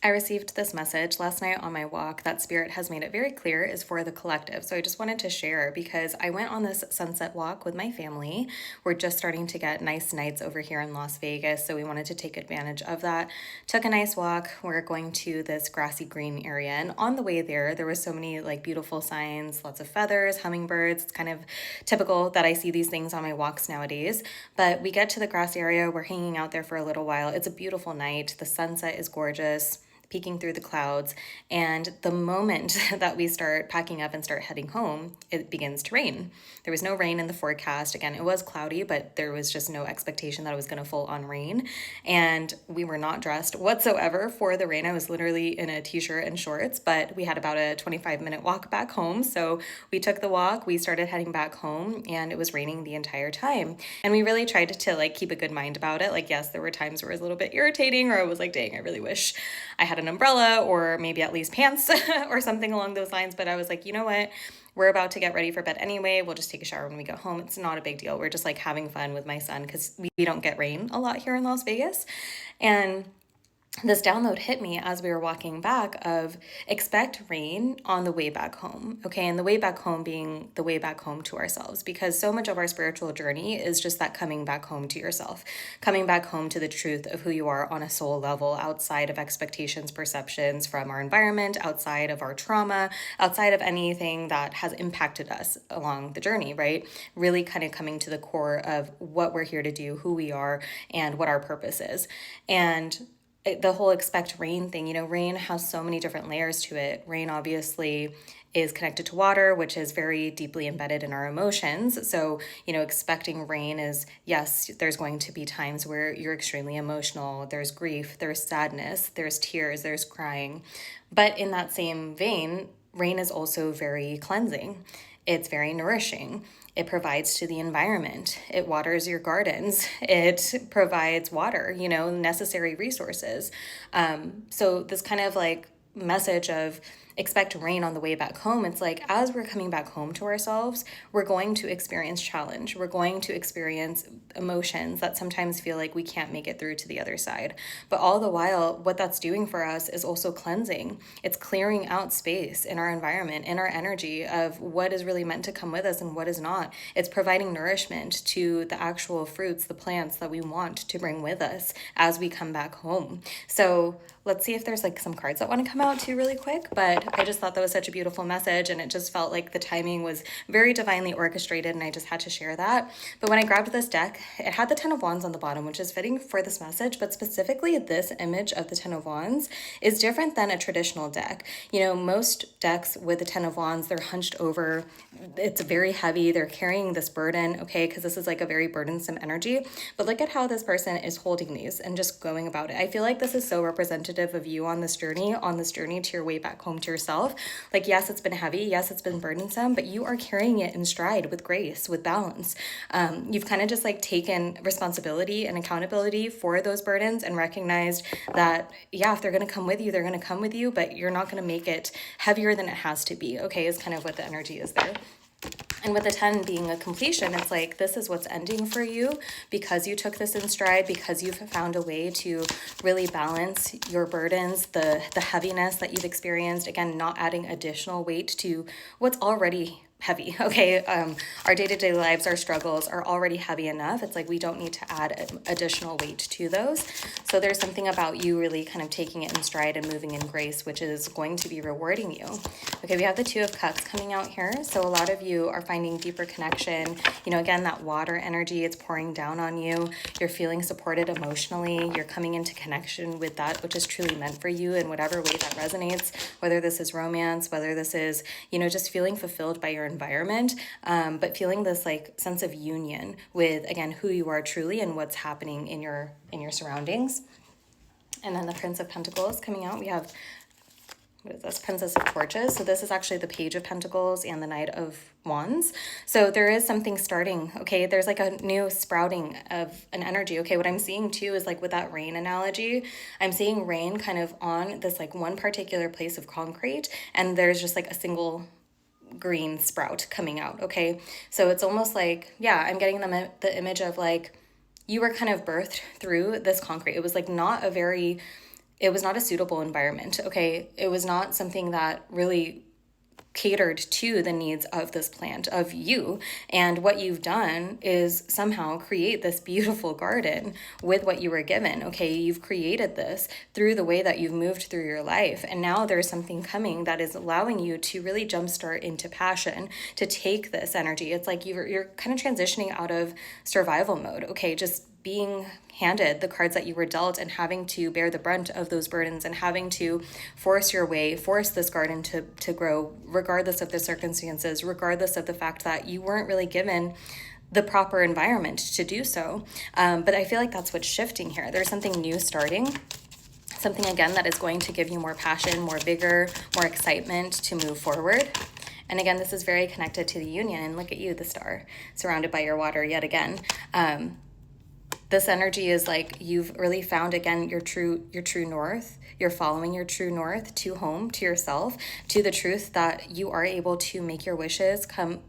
I received this message last night on my walk that Spirit has made it very clear is for the collective. So I just wanted to share because I went on this sunset walk with my family. We're just starting to get nice nights over here in Las Vegas, so we wanted to take advantage of that. Took a nice walk. We're going to this grassy green area, and on the way there, there was so many like beautiful signs, lots of feathers, hummingbirds. It's kind of typical that I see these things on my walks nowadays. But we get to the grass area. We're hanging out there for a little while. It's a beautiful night. The sunset is gorgeous, peeking through the clouds. And the moment that we start packing up and start heading home, it begins to rain. There was no rain in the forecast. Again, it was cloudy, but there was just no expectation that it was going to full on rain. And we were not dressed whatsoever for the rain. I was literally in a t-shirt and shorts, but we had about a 25-minute walk back home. So we took the walk, we started heading back home, and it was raining the entire time. And we really tried to like keep a good mind about it. Like, yes, there were times where it was a little bit irritating, or I was like, dang, I really wish I had an umbrella or maybe at least pants or something along those lines. But I was like, you know what? We're about to get ready for bed anyway. We'll just take a shower when we get home. It's not a big deal. We're just like having fun with my son because we don't get rain a lot here in Las Vegas. And this download hit me as we were walking back of expect rain on the way back home. Okay. And the way back home being the way back home to ourselves, because so much of our spiritual journey is just that coming back home to yourself, coming back home to the truth of who you are on a soul level, outside of expectations, perceptions from our environment, outside of our trauma, outside of anything that has impacted us along the journey, right? Really kind of coming to the core of what we're here to do, who we are, and what our purpose is. And the whole expect rain thing, rain has so many different layers to it. Rain obviously is connected to water, which is very deeply embedded in our emotions. So, expecting rain is, yes, there's going to be times where you're extremely emotional. There's grief, there's sadness, there's tears, there's crying. But in that same vein, rain is also very cleansing. It's very nourishing. It provides to the environment. It waters your gardens. It provides water, necessary resources. So this kind of like message of expect rain on the way back home, it's like as we're coming back home to ourselves, we're going to experience challenge. We're going to experience emotions that sometimes feel like we can't make it through to the other side. But all the while, what that's doing for us is also cleansing. It's clearing out space in our environment, in our energy of what is really meant to come with us and what is not. It's providing nourishment to the actual fruits, the plants that we want to bring with us as we come back home. So let's see if there's like some cards that want to come out too really quick. But I just thought that was such a beautiful message, and it just felt like the timing was very divinely orchestrated, and I just had to share that. But when I grabbed this deck, it had the Ten of Wands on the bottom, which is fitting for this message, but specifically this image of the Ten of Wands is different than a traditional deck. Most decks with the Ten of Wands, they're hunched over. It's very heavy. They're carrying this burden, okay, because this is like a very burdensome energy. But look at how this person is holding these and just going about it. I feel like this is so representative of you on this journey to your way back home to yourself. Like, yes, it's been heavy. Yes, it's been burdensome, but you are carrying it in stride with grace, with balance. You've kind of just like taken responsibility and accountability for those burdens and recognized that, yeah, if they're going to come with you, they're going to come with you, but you're not going to make it heavier than it has to be. Okay, is kind of what the energy is there. And with the 10 being a completion, it's like this is what's ending for you because you took this in stride, because you've found a way to really balance your burdens, the heaviness that you've experienced. Again, not adding additional weight to what's already heavy. Okay. Our day-to-day lives, our struggles are already heavy enough. It's like we don't need to add additional weight to those. So there's something about you really kind of taking it in stride and moving in grace, which is going to be rewarding you. Okay, we have the Two of Cups coming out here. So a lot of you are finding deeper connection. Again, that water energy, it's pouring down on you. You're feeling supported emotionally. You're coming into connection with that which is truly meant for you in whatever way that resonates, whether this is romance, whether this is, just feeling fulfilled by your environment, but feeling this like sense of union with, again, who you are truly and what's happening in your surroundings. And then the Prince of Pentacles coming out. We have, what is this? Princess of Torches. So this is actually the Page of Pentacles and the Knight of Wands. So there is something starting, okay? There's like a new sprouting of an energy, okay? What I'm seeing too is like with that rain analogy, I'm seeing rain kind of on this like one particular place of concrete, and there's just like a single green sprout coming out, okay? So it's almost like, yeah, I'm getting the image of like, you were kind of birthed through this concrete. It was like not a very it was not a suitable environment. Okay. It was not something that really catered to the needs of this plant, of you. And what you've done is somehow create this beautiful garden with what you were given. Okay, you've created this through the way that you've moved through your life. And now there's something coming that is allowing you to really jumpstart into passion, to take this energy. It's like you're kind of transitioning out of survival mode. Okay, just being handed the cards that you were dealt and having to bear the brunt of those burdens and having to force your way, force this garden to grow, regardless of the circumstances, regardless of the fact that you weren't really given the proper environment to do so. But I feel like that's what's shifting here. There's something new starting. Something, again, that is going to give you more passion, more vigor, more excitement to move forward. And again, this is very connected to the union. And look at you, the star, surrounded by your water yet again. This energy is like you've really found, again, your true north. You're following your true north to home, to yourself, to the truth that you are able to make your wishes come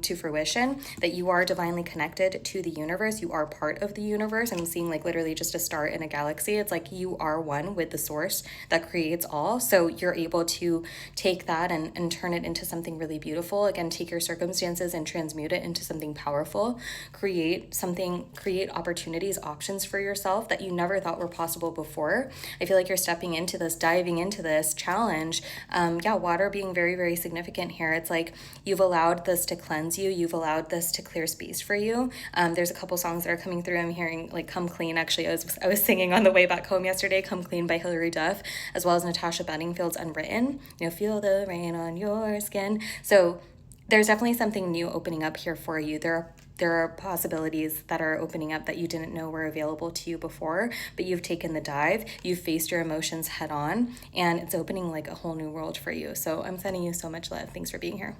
to fruition, that you are divinely connected to the universe. You are part of the universe. I'm seeing like literally just a star in a galaxy. It's like you are one with the source that creates all. So you're able to take that and turn it into something really beautiful. Again, take your circumstances and transmute it into something powerful. Create opportunities, options for yourself that you never thought were possible before. I feel like you're stepping into this, diving into this challenge. Water being very, very significant here. It's like you've allowed this to cleanse you. You've allowed this to clear space for you. There's a couple songs that are coming through. I'm hearing like Come Clean. Actually, I was singing on the way back home yesterday, Come Clean by Hilary Duff, as well as Natasha Bedingfield's Unwritten. Feel the rain on your skin. So there's definitely something new opening up here for you. There are possibilities that are opening up that you didn't know were available to you before, but you've taken the dive, you've faced your emotions head on, and it's opening like a whole new world for you. So I'm sending you so much love. Thanks for being here.